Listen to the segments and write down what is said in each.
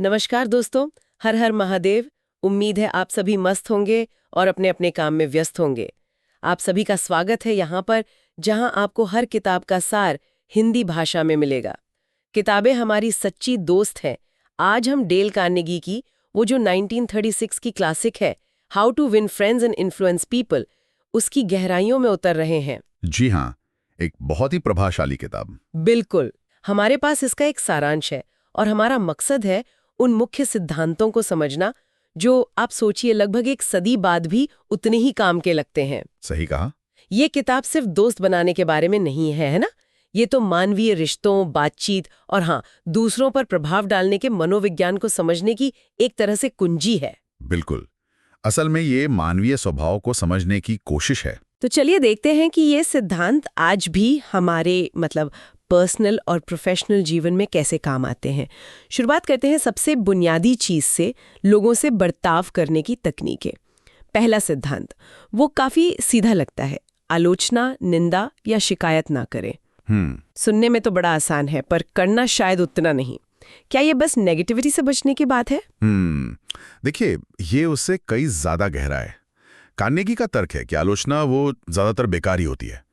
नमस्कार दोस्तों। हर हर महादेव। उम्मीद है आप सभी मस्त होंगे और अपने अपने काम में व्यस्त होंगे। आप सभी का स्वागत है यहाँ पर, जहाँ आपको हर किताब का सार हिंदी भाषा में मिलेगा। किताबें हमारी सच्ची दोस्त हैं। आज हम डेल कार्नेगी की वो जो 1936 की क्लासिक है, how to win friends and influence people, उसकी गहराइयों में उतर रहे हैं। जी हाँ, एक बहुत ही प्रभावशाली किताब। बिल्कुल। हमारे पास इसका एक सारांश है और हमारा मकसद है उन मुख्य सिद्धांतों को समझना जो आप सोचिए लगभग एक सदी बाद भी उतने ही काम के लगते हैं। सही कहा। ये किताब सिर्फ दोस्त बनाने के बारे में नहीं है ना? ये तो मानवीय रिश्तों, बातचीत और हाँ, दूसरों पर प्रभाव डालने के मनोविज्ञान को समझने की एक तरह से कुंजी है। बिल्कुल। असल में ये मानवीय स्वभाव को समझने की कोशिश है। तो चलिए देखते हैं कि ये सिद्धांत आज भी हमारे पर्सनल और प्रोफेशनल जीवन में कैसे काम आते हैं। शुरुआत करते हैं सबसे बुनियादी चीज से, लोगों से बर्ताव करने की तकनीकें। पहला सिद्धांत, वो काफी सीधा लगता है, आलोचना, निंदा या शिकायत ना करें। सुनने में तो बड़ा आसान है, पर करना शायद उतना नहीं। क्या ये बस नेगेटिविटी से बचने की बात है? देखिए, ये उससे कई ज्यादा गहरा है। कार्नेगी का तर्क है कि आलोचना वो ज्यादातर बेकार ही होती है,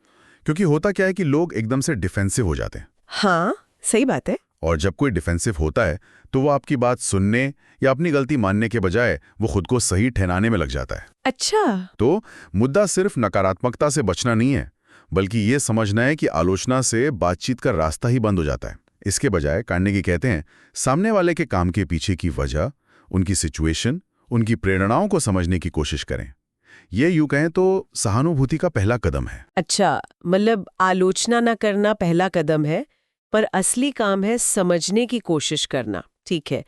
क्योंकि होता क्या है कि लोग एकदम से डिफेंसिव हो जाते हैं। हाँ, सही बात है। और जब कोई डिफेंसिव होता है तो वो आपकी बात सुनने या अपनी गलती मानने के बजाय वो खुद को सही ठहराने में लग जाता है। अच्छा। तो मुद्दा सिर्फ नकारात्मकता से बचना नहीं है, बल्कि ये समझना है कि आलोचना से बातचीत का रास्ता ही बंद हो जाता है। इसके बजाय कार्नेगी कहते हैं, सामने वाले के काम के पीछे की वजह, उनकी सिचुएशन, उनकी प्रेरणाओं को समझने की कोशिश करें। ये यूं कहें तो सहानुभूति का पहला कदम है। अच्छा, मतलब आलोचना ना करना पहला कदम है, पर असली काम है समझने की कोशिश करना। ठीक है।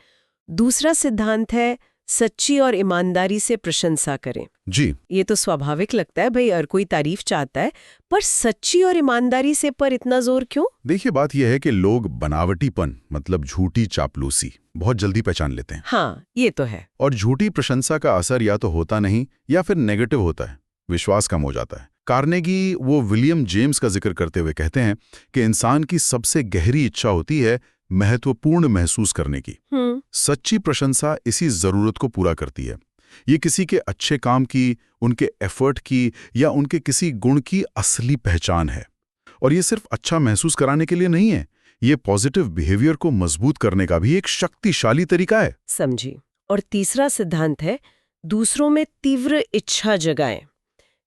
दूसरा सिद्धांत है, सच्ची और ईमानदारी से प्रशंसा करें। जी। ये तो स्वाभाविक लगता है भाई, हर कोई तारीफ चाहता है, पर सच्ची और ईमानदारी से पर इतना जोर क्यों? देखिए, बात यह है कि लोग बनावटीपन मतलब झूठी चापलूसी बहुत जल्दी पहचान लेते हैं। हाँ, ये तो है। और झूठी प्रशंसा का असर या तो होता नहीं या फिर नेगेटिव होता है, विश्वास कम हो जाता है। कार्नेगी वो विलियम जेम्स का जिक्र करते हुए कहते हैं कि इंसान की सबसे गहरी इच्छा होती है महत्वपूर्ण महसूस करने की। सच्ची प्रशंसा इसी जरूरत को पूरा करती है। ये किसी के अच्छे काम की, उनके एफर्ट की या उनके किसी गुण की असली पहचान है। और ये सिर्फ अच्छा महसूस कराने के लिए नहीं है, ये पॉजिटिव बिहेवियर को मजबूत करने का भी एक शक्तिशाली तरीका है। समझी। और तीसरा सिद्धांत है, दूसरों में तीव्र इच्छा जगाएं।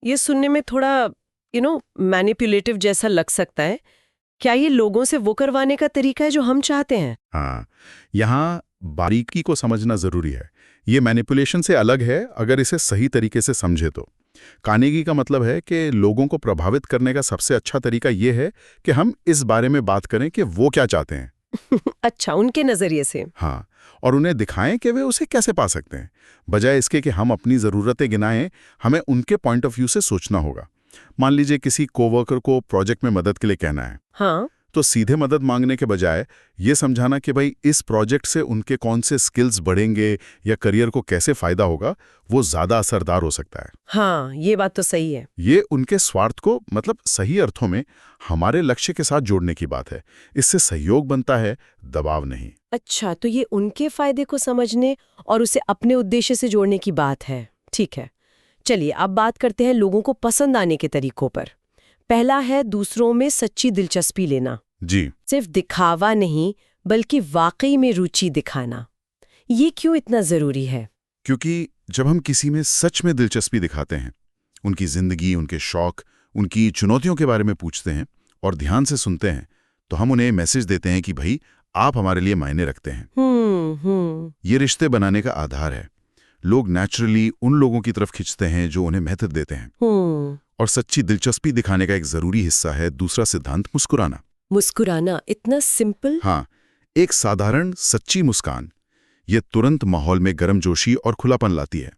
ये सुनने में थोड़ा मैनिपुलेटिव जैसा लग सकता है। क्या ये लोगों से वो करवाने का तरीका है जो हम चाहते हैं? हाँ, यहाँ बारीकी को समझना जरूरी है। ये मैनिपुलेशन से अलग है अगर इसे सही तरीके से समझे तो। कार्नेगी का मतलब है कि लोगों को प्रभावित करने का सबसे अच्छा तरीका ये है कि हम इस बारे में बात करें कि वो क्या चाहते हैं। अच्छा, उनके नजरिए से। हाँ, और उन्हें दिखाएं कि वे उसे कैसे पा सकते हैं। बजाय इसके कि हम अपनी ज़रूरतें गिनाएं, हमें उनके पॉइंट ऑफ व्यू से सोचना होगा। मान लीजिए किसी कोवर्कर को प्रोजेक्ट में मदद के लिए कहना है। हाँ। तो सीधे मदद मांगने के बजाय ये समझाना कि भाई इस प्रोजेक्ट से उनके कौन से स्किल्स बढ़ेंगे या करियर को कैसे फायदा होगा, वो ज़्यादा असरदार हो सकता है। हाँ, ये बात तो सही है। ये उनके स्वार्थ को सही अर्थों में हमारे लक्ष्य के साथ जोड़ने की बात है। इससे सहयोग बनता है, दबाव नहीं। अच्छा, तो ये उनके फायदे को समझने और उसे अपने उद्देश्य से जोड़ने की बात है। ठीक है। चलिए अब बात करते हैं लोगों को पसंद आने के तरीकों पर। पहला है दूसरों में सच्ची दिलचस्पी लेना। जी। सिर्फ दिखावा नहीं, बल्कि वाकई में रुचि दिखाना। ये क्यों इतना जरूरी है? क्योंकि जब हम किसी में सच में दिलचस्पी दिखाते हैं, उनकी जिंदगी, उनके शौक, उनकी चुनौतियों के बारे में पूछते हैं और ध्यान से सुनते हैं, तो हम उन्हें मैसेज देते हैं कि भाई आप हमारे लिए मायने रखते हैं। ये रिश्ते बनाने का आधार है। लोग नेचुरली उन लोगों की तरफ खिंचते हैं जो उन्हें महत्व देते हैं। और सच्ची दिलचस्पी दिखाने का एक जरूरी हिस्सा है दूसरा सिद्धांत, मुस्कुराना। मुस्कुराना इतना सिंपल? हाँ, एक साधारण सच्ची मुस्कान ये तुरंत माहौल में गर्मजोशी और खुलापन लाती है।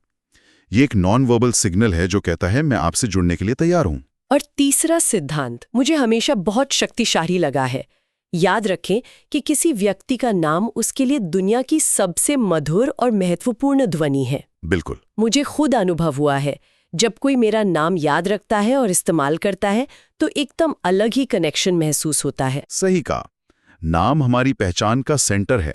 ये एक नॉन वर्बल सिग्नल है जो कहता है मैं आपसे जुड़ने के लिए तैयार हूं। और तीसरा सिद्धांत मुझे हमेशा बहुत शक्तिशाली लगा है। याद रखें कि किसी व्यक्ति का नाम उसके लिए दुनिया की सबसे मधुर और महत्वपूर्ण ध्वनि है। बिल्कुल। मुझे खुद अनुभव हुआ है, जब कोई मेरा नाम याद रखता है और इस्तेमाल करता है तो एकदम अलग ही कनेक्शन महसूस होता है। सही कहा। नाम हमारी पहचान का सेंटर है।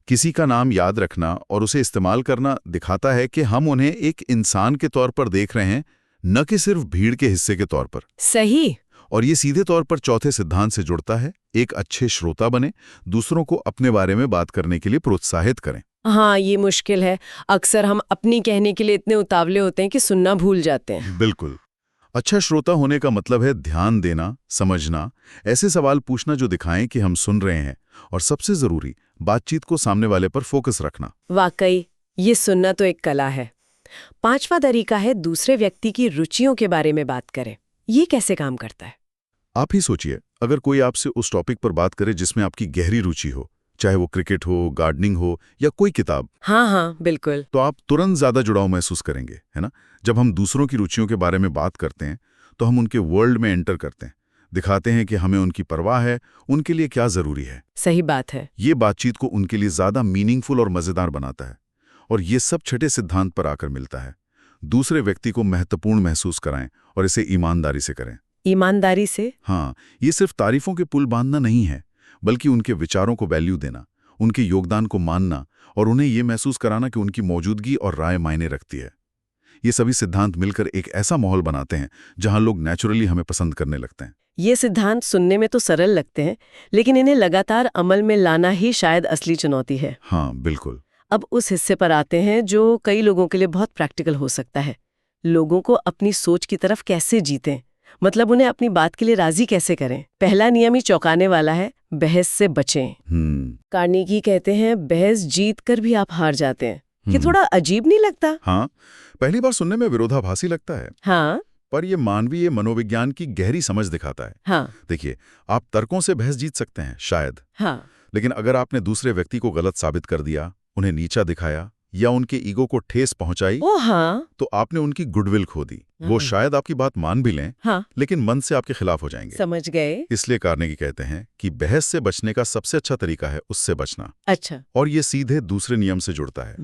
किसी का नाम याद रखना और उसे इस्तेमाल करना दिखाता है कि हम उन्हें एक इंसान के तौर पर देख रहे हैं, न कि सिर्फ भीड़ के हिस्से के तौर पर। सही। और ये सीधे तौर पर चौथे सिद्धांत से जुड़ता है, एक अच्छे श्रोता बने, दूसरों को अपने बारे में बात करने के लिए प्रोत्साहित करें। हाँ, ये मुश्किल है। अक्सर हम अपनी कहने के लिए इतने उतावले होते हैं कि सुनना भूल जाते हैं। बिल्कुल। अच्छा श्रोता होने का मतलब है ध्यान देना, समझना, ऐसे सवाल पूछना जो दिखाएं कि हम सुन रहे हैं, और सबसे जरूरी, बातचीत को सामने वाले पर फोकस रखना। वाकई, ये सुनना तो एक कला है। 5वां तरीका है दूसरे व्यक्ति की रुचियों के बारे में बात करें। ये कैसे काम करता है? आप ही सोचिए, अगर कोई आपसे उस टॉपिक पर बात करे जिसमें आपकी गहरी रुचि हो, चाहे वो क्रिकेट हो, गार्डनिंग हो या कोई किताब। हाँ, बिल्कुल। तो आप तुरंत ज्यादा जुड़ाव महसूस करेंगे, है ना? जब हम दूसरों की रुचियों के बारे में बात करते हैं तो हम उनके वर्ल्ड में एंटर करते हैं, दिखाते हैं कि हमें उनकी परवाह है, उनके लिए क्या जरूरी है। सही बात है। ये बातचीत को उनके लिए ज्यादा मीनिंगफुल और मजेदार बनाता है। और ये सब छठे सिद्धांत पर आकर मिलता है, दूसरे व्यक्ति को महत्वपूर्ण महसूस कराएं और इसे ईमानदारी से करें। ईमानदारी से? हाँ, ये सिर्फ तारीफों के पुल बांधना नहीं है, बल्कि उनके विचारों को वैल्यू देना, उनके योगदान को मानना और उन्हें ये महसूस कराना कि उनकी मौजूदगी और राय मायने रखती है। ये सभी सिद्धांत मिलकर एक ऐसा माहौल बनाते हैं जहां लोग नेचुरली हमें पसंद करने लगते हैं। ये सिद्धांत सुनने में तो सरल लगते हैं, लेकिन इन्हें लगातार अमल में लाना ही शायद असली चुनौती है। हाँ, बिल्कुल। अब उस हिस्से पर आते हैं जो कई लोगों के लिए बहुत प्रैक्टिकल हो सकता है। लोगों को अपनी सोच की तरफ कैसे जीतें, मतलब उन्हें अपनी बात के लिए राजी कैसे करें। पहला नियम ही चौंकाने वाला है, बहस से बचें। कार्नेगी कहते हैं, बहस जीत कर भी आप हार जाते हैं। ये थोड़ा अजीब नहीं लगता? हाँ, पहली बार सुनने में विरोधाभासी लगता है। हाँ, पर ये मानवीय मनोविज्ञान की गहरी समझ दिखाता है। हाँ। देखिए, आप तर्कों से बहस जीत सकते हैं शायद, हाँ। लेकिन अगर आपने दूसरे व्यक्ति को गलत साबित कर दिया, उन्हें नीचा दिखाया या उनके ईगो को ठेस पहुंचाई, हाँ, तो आपने उनकी गुडविल खो दी। वो शायद आपकी बात मान भी लें, हाँ, लेकिन मन से आपके खिलाफ हो जाएंगे। समझ गए। इसलिए कार्नेगी कहते हैं कि बहस से बचने का सबसे अच्छा तरीका है उससे बचना। अच्छा। और ये सीधे दूसरे नियम से जुड़ता है,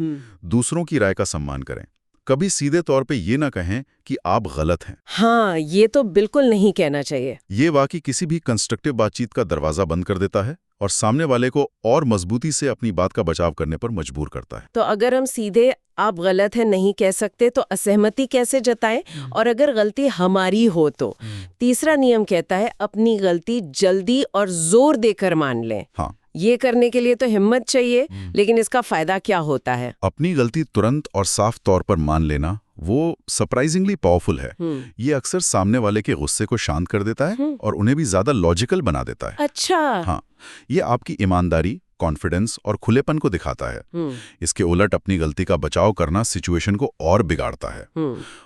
दूसरों की राय का सम्मान करें। कभी सीधे तौर पे ये ना कहें कि आप गलत हैं। हाँ, ये तो बिल्कुल नहीं कहना चाहिए। ये वाकई किसी भी कंस्ट्रक्टिव बातचीत का दरवाजा बंद कर देता है और सामने वाले को और मजबूती से अपनी बात का बचाव करने पर मजबूर करता है। तो अगर हम सीधे आप गलत हैं नहीं कह सकते तो असहमति कैसे जताएं? और अगर गलती हमारी हो तो तीसरा नियम कहता है, अपनी गलती जल्दी और जोर देकर मान लें। हाँ, ये करने के लिए तो हिम्मत चाहिए, लेकिन इसका फायदा क्या होता है? अपनी गलती तुरंत और साफ तौर पर मान लेना वो सरप्राइजिंगली पावरफुल है। ये अक्सर सामने वाले के गुस्से को शांत कर देता है और उन्हें भी ज्यादा लॉजिकल बना देता है। अच्छा। हाँ, ये आपकी ईमानदारी, कॉन्फिडेंस और खुलेपन को दिखाता है। इसके उलट अपनी गलती का बचाव करना सिचुएशन को और बिगाड़ता है।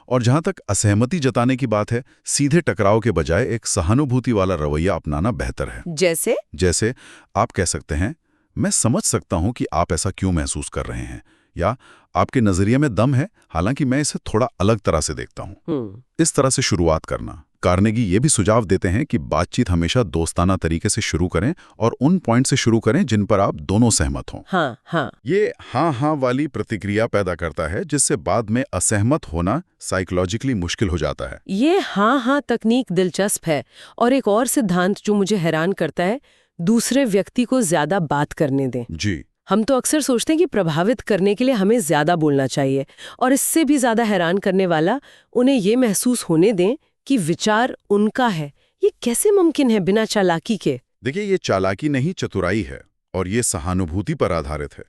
और जहां तक असहमति जताने की बात है, सीधे टकराव के बजाय एक सहानुभूति वाला रवैया अपनाना बेहतर है। जैसे आप कह सकते हैं, मैं समझ सकता हूं कि आप ऐसा क्यों महसूस कर रहे हैं, या आपके नजरिए में दम है, हालांकि मैं इसे थोड़ा अलग तरह से देखता हूं। इस तरह से शुरुआत करना। कार्नेगी ये भी सुझाव देते हैं कि बातचीत हमेशा दोस्ताना तरीके से शुरू करें और उन पॉइंट से शुरू करें जिन पर आप दोनों सहमत हों। हाँ। ये हाँ वाली प्रतिक्रिया पैदा करता है, जिससे बाद में असहमत होना साइकोलॉजिकली मुश्किल हो जाता है। ये हाँ तकनीक दिलचस्प है। और एक और सिद्धांत जो मुझे हैरान करता है, दूसरे व्यक्ति को ज्यादा बात करने दें। जी। हम तो अक्सर सोचते हैं कि प्रभावित करने के लिए हमें ज्यादा बोलना चाहिए, और इससे भी ज्यादा हैरान करने वाला, उन्हें ये महसूस होने दें कि विचार उनका है। ये कैसे मुमकिन है बिना चालाकी के? देखिए, ये चालाकी नहीं, चतुराई है, और ये सहानुभूति पर आधारित है।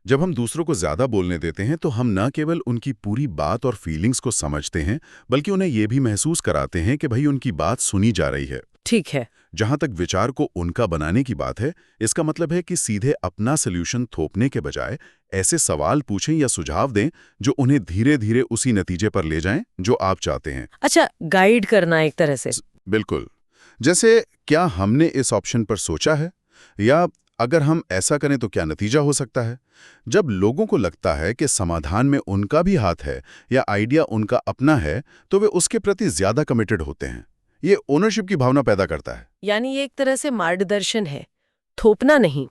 जब हम दूसरों को ज्यादा बोलने देते हैं तो हम न केवल उनकी पूरी बात और फीलिंग्स को समझते हैं, बल्कि उन्हें ये भी महसूस कराते हैं कि भाई उनकी बात सुनी जा रही है। ठीक है। जहां तक विचार को उनका बनाने की बात है, इसका मतलब है कि सीधे अपना सॉल्यूशन थोपने के बजाय ऐसे सवाल पूछें या सुझाव दें जो उन्हें धीरे धीरे उसी नतीजे पर ले जाएं जो आप चाहते हैं। अच्छा, गाइड करना एक तरह से। बिल्कुल। जैसे, क्या हमने इस ऑप्शन पर सोचा है, या अगर हम ऐसा करें तो क्या नतीजा हो सकता है। जब लोगों को लगता है कि समाधान में उनका भी हाथ है या आइडिया उनका अपना है, तो वे उसके प्रति ज्यादा कमिटेड होते हैं। ये ओनरशिप की भावना पैदा करता है। यानी ये एक तरह से मार्गदर्शन है, थोपना नहीं।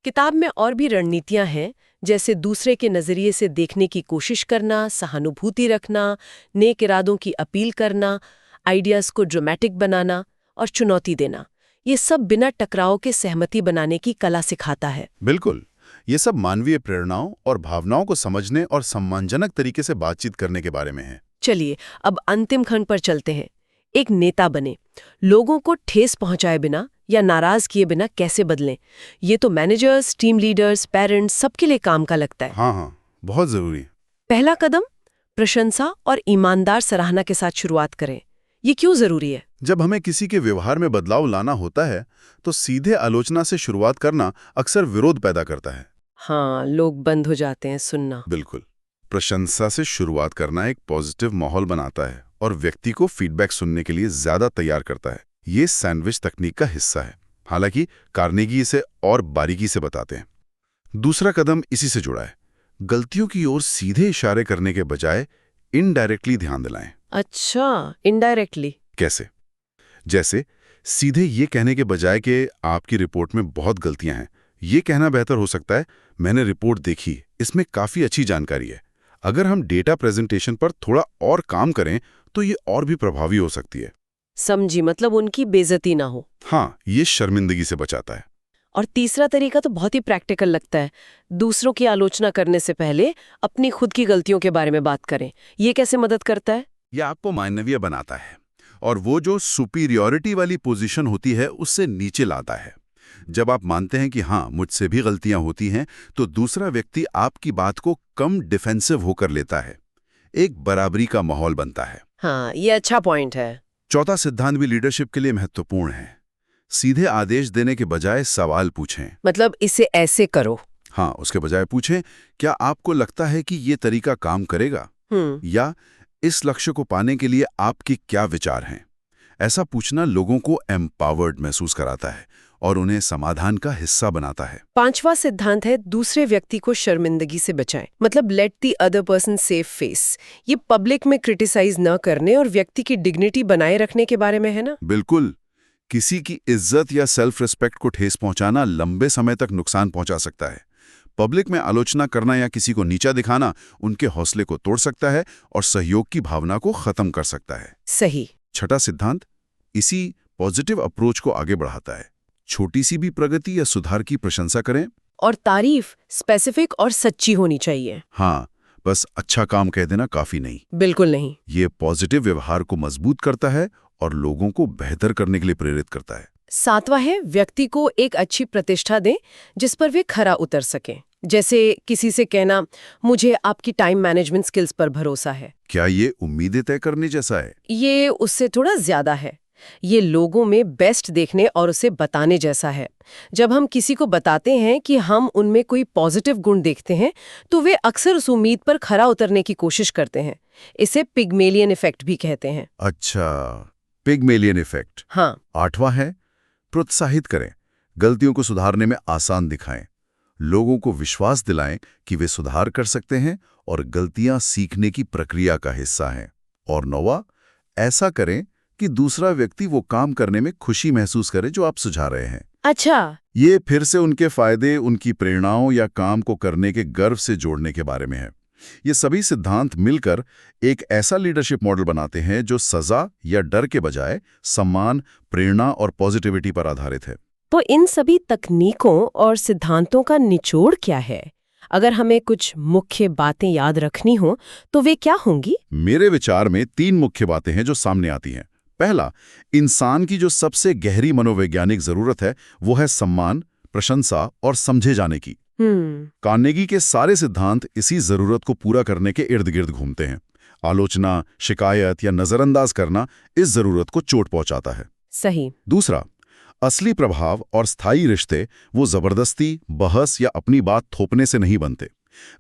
किताब में और भी रणनीतियां हैं, जैसे दूसरे के नजरिए से देखने की कोशिश करना, सहानुभूति रखना, नेक इरादों की अपील करना, आइडियाज को ड्रामेटिक बनाना और चुनौती देना। ये सब बिना टकराव के सहमति बनाने की कला सिखाता है। बिल्कुल। ये सब मानवीय प्रेरणाओं और भावनाओं को समझने और सम्मानजनक तरीके से बातचीत करने के बारे में है। चलिए अब अंतिम खंड पर चलते हैं। एक नेता बने, लोगों को ठेस पहुंचाए बिना या नाराज किए बिना कैसे बदलें? ये तो मैनेजर्स, टीम लीडर्स, पेरेंट्स सबके लिए काम का लगता है। हाँ, बहुत जरूरी है। पहला कदम प्रशंसा और ईमानदार सराहना के साथ शुरुआत करें। ये क्यों जरूरी है? जब हमें किसी के व्यवहार में बदलाव लाना होता है तो सीधे आलोचना से शुरुआत करना अक्सर विरोध पैदा करता है। हाँ, लोग बंद हो जाते हैं सुनना। बिल्कुल। प्रशंसा से शुरुआत करना एक पॉजिटिव माहौल बनाता है और व्यक्ति को फीडबैक सुनने के लिए ज्यादा तैयार करता है। ये सैंडविच तकनीक का हिस्सा है, हालांकि कार्नेगी इसे और बारीकी से बताते हैं। दूसरा कदम इसी से जुड़ा है। गलतियों की ओर सीधे इशारे करने के बजाय इनडायरेक्टली ध्यान दिलाएं। अच्छा, इनडायरेक्टली कैसे? जैसे सीधे ये कहने के बजाय कि आपकी रिपोर्ट में बहुत गलतियां हैं, ये कहना बेहतर हो सकता है, मैंने रिपोर्ट देखी, इसमें काफी अच्छी जानकारी है। अगर हम डेटा प्रेजेंटेशन पर थोड़ा और काम करें तो ये और भी प्रभावी हो सकती है। समझी, मतलब उनकी बेइज्जती ना हो। हाँ, ये शर्मिंदगी से बचाता है। और तीसरा तरीका तो बहुत ही प्रैक्टिकल लगता है। दूसरों की आलोचना करने से पहले अपनी खुद की गलतियों के बारे में बात करें। ये कैसे मदद करता है? ये आपको मानवीय बनाता है और वो जो सुपीरियॉरिटी वाली पोजीशन होती है उससे नीचे लाता है। जब आप मानते हैं कि हाँ, मुझसे भी गलतियां होती हैं, तो दूसरा व्यक्ति आपकी बात को कम डिफेंसिव होकर लेता है। एक बराबरी का माहौल बनता है। हाँ, ये अच्छा पॉइंट है। चौथा सिद्धांत भी लीडरशिप के लिए महत्वपूर्ण है। सीधे आदेश देने के बजाय सवाल पूछें। मतलब इसे ऐसे करो। हाँ, उसके बजाय पूछें, क्या आपको लगता है कि ये तरीका काम करेगा? या इस लक्ष्य को पाने के लिए आपके क्या विचार हैं? ऐसा पूछना लोगों को एम्पावर्ड महसूस कराता है और उन्हें समाधान का हिस्सा बनाता है। पांचवा सिद्धांत है दूसरे व्यक्ति को शर्मिंदगी से बचाएं। मतलब let the other person save face. ये पब्लिक में क्रिटिसाइज न करने और व्यक्ति की डिग्निटी बनाए रखने के बारे में है ना? बिल्कुल। किसी की इज्जत या सेल्फ रिस्पेक्ट को ठेस पहुंचाना लंबे समय तक नुकसान पहुंचा सकता है। पब्लिक में आलोचना करना या किसी को नीचा दिखाना उनके हौसले को तोड़ सकता है और सहयोग की भावना को खत्म कर सकता है। सही। छठा सिद्धांत इसी पॉजिटिव अप्रोच को आगे बढ़ाता है। छोटी सी भी प्रगति या सुधार की प्रशंसा करें। और तारीफ स्पेसिफिक और सच्ची होनी चाहिए। हाँ, बस अच्छा काम कह देना काफी नहीं। बिल्कुल नहीं। ये पॉजिटिव व्यवहार को मजबूत करता है और लोगों को बेहतर करने के लिए प्रेरित करता है। सातवां है व्यक्ति को एक अच्छी प्रतिष्ठा दें जिस पर वे खरा उतर सकें। जैसे किसी से कहना, मुझे आपकी टाइम मैनेजमेंट स्किल्स पर भरोसा है। क्या ये उम्मीदें तय करने जैसा है? ये उससे थोड़ा ज्यादा है। ये लोगों में बेस्ट देखने और उसे बताने जैसा है। जब हम किसी को बताते हैं कि हम उनमें कोई पॉजिटिव गुण देखते हैं तो वे अक्सर उस उम्मीद पर खरा उतरने की कोशिश करते हैं। इसे पिग्मेलियन इफेक्ट भी कहते हैं। अच्छा, पिग्मेलियन इफेक्ट। हाँ। आठवां है प्रोत्साहित करें। गलतियों को सुधारने में आसान दिखाएं। लोगों को विश्वास दिलाएं कि वे सुधार कर सकते हैं और गलतियां सीखने की प्रक्रिया का हिस्सा हैं। और नौवां, ऐसा करें कि दूसरा व्यक्ति वो काम करने में खुशी महसूस करे जो आप सुझा रहे हैं। अच्छा। ये फिर से उनके फायदे, उनकी प्रेरणाओं या काम को करने के गर्व से जोड़ने के बारे में है। ये सभी सिद्धांत मिलकर एक ऐसा लीडरशिप मॉडल बनाते हैं जो सजा या डर के बजाय सम्मान, प्रेरणा और पॉजिटिविटी पर आधारित है। तो इन सभी तकनीकों और सिद्धांतों का निचोड़ क्या है? अगर हमें कुछ मुख्य बातें याद रखनी हो तो वे क्या होंगी? मेरे विचार में 3 मुख्य बातें हैं जो सामने आती हैं। पहला, इंसान की जो सबसे गहरी मनोवैज्ञानिक जरूरत है वो है सम्मान, प्रशंसा और समझे जाने की। कार्नेगी के सारे सिद्धांत इसी जरूरत को पूरा करने के इर्द गिर्द घूमते हैं। आलोचना, शिकायत या नजरअंदाज करना इस जरूरत को चोट पहुंचाता है। सही। दूसरा, असली प्रभाव और स्थायी रिश्ते वो जबरदस्ती, बहस या अपनी बात थोपने से नहीं बनते।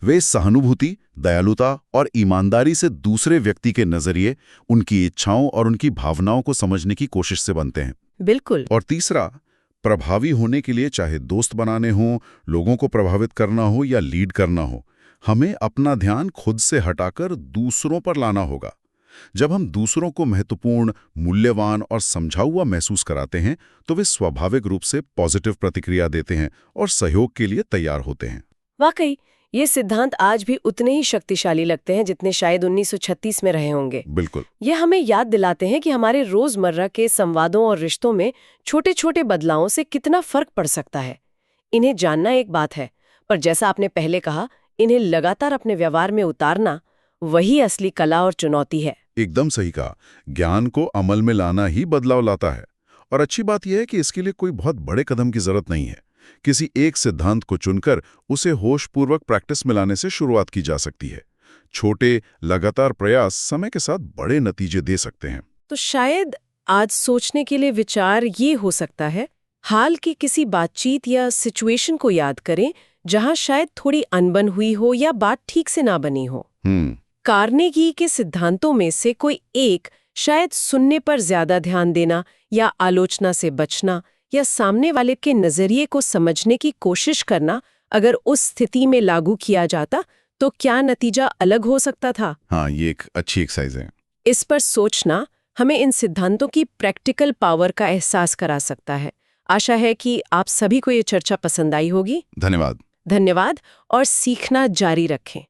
वे सहानुभूति, दयालुता और ईमानदारी से दूसरे व्यक्ति के नजरिए, उनकी इच्छाओं और उनकी भावनाओं को समझने की कोशिश से बनते हैं। बिल्कुल। और तीसरा, प्रभावी होने के लिए चाहे दोस्त बनाने हो, लोगों को प्रभावित करना हो या लीड करना हो, हमें अपना ध्यान खुद से हटाकर दूसरों पर लाना होगा। जब हम दूसरों को महत्वपूर्ण, मूल्यवान और समझा हुआ महसूस कराते हैं तो वे स्वाभाविक रूप से पॉजिटिव प्रतिक्रिया देते हैं और सहयोग के लिए तैयार होते हैं। वाकई ये सिद्धांत आज भी उतने ही शक्तिशाली लगते हैं जितने शायद 1936 में रहे होंगे। बिल्कुल। ये हमें याद दिलाते हैं कि हमारे रोजमर्रा के संवादों और रिश्तों में छोटे छोटे बदलावों से कितना फर्क पड़ सकता है। इन्हें जानना एक बात है, और जैसा आपने पहले कहा, इन्हें लगातार अपने व्यवहार में उतारना वही असली कला और चुनौती है। एकदम सही कहा। ज्ञान को अमल में लाना ही बदलाव लाता है। और अच्छी बात यह है कि इसके लिए कोई बहुत बड़े कदम की जरूरत नहीं है। किसी एक सिद्धांत को चुनकर उसे होशपूर्वक प्रैक्टिस में लाने से शुरुआत की जा सकती है। छोटे लगातार प्रयास समय के साथ बड़े नतीजे दे सकते हैं। तो शायद आज सोचने के लिए विचार ये हो सकता है, हाल की किसी बातचीत या सिचुएशन को याद करें जहां शायद थोड़ी अनबन हुई हो या बात ठीक से ना बनी हो। कार्नेगी के सिद्धांतों में से कोई एक, शायद सुनने पर ज्यादा ध्यान देना या आलोचना से बचना या सामने वाले के नजरिए को समझने की कोशिश करना, अगर उस स्थिति में लागू किया जाता तो क्या नतीजा अलग हो सकता था? हाँ, ये एक अच्छी एक्सरसाइज है। इस पर सोचना हमें इन सिद्धांतों की प्रैक्टिकल पावर का एहसास करा सकता है। आशा है कि आप सभी को ये चर्चा पसंद आई होगी। धन्यवाद। धन्यवाद, और सीखना जारी रखें।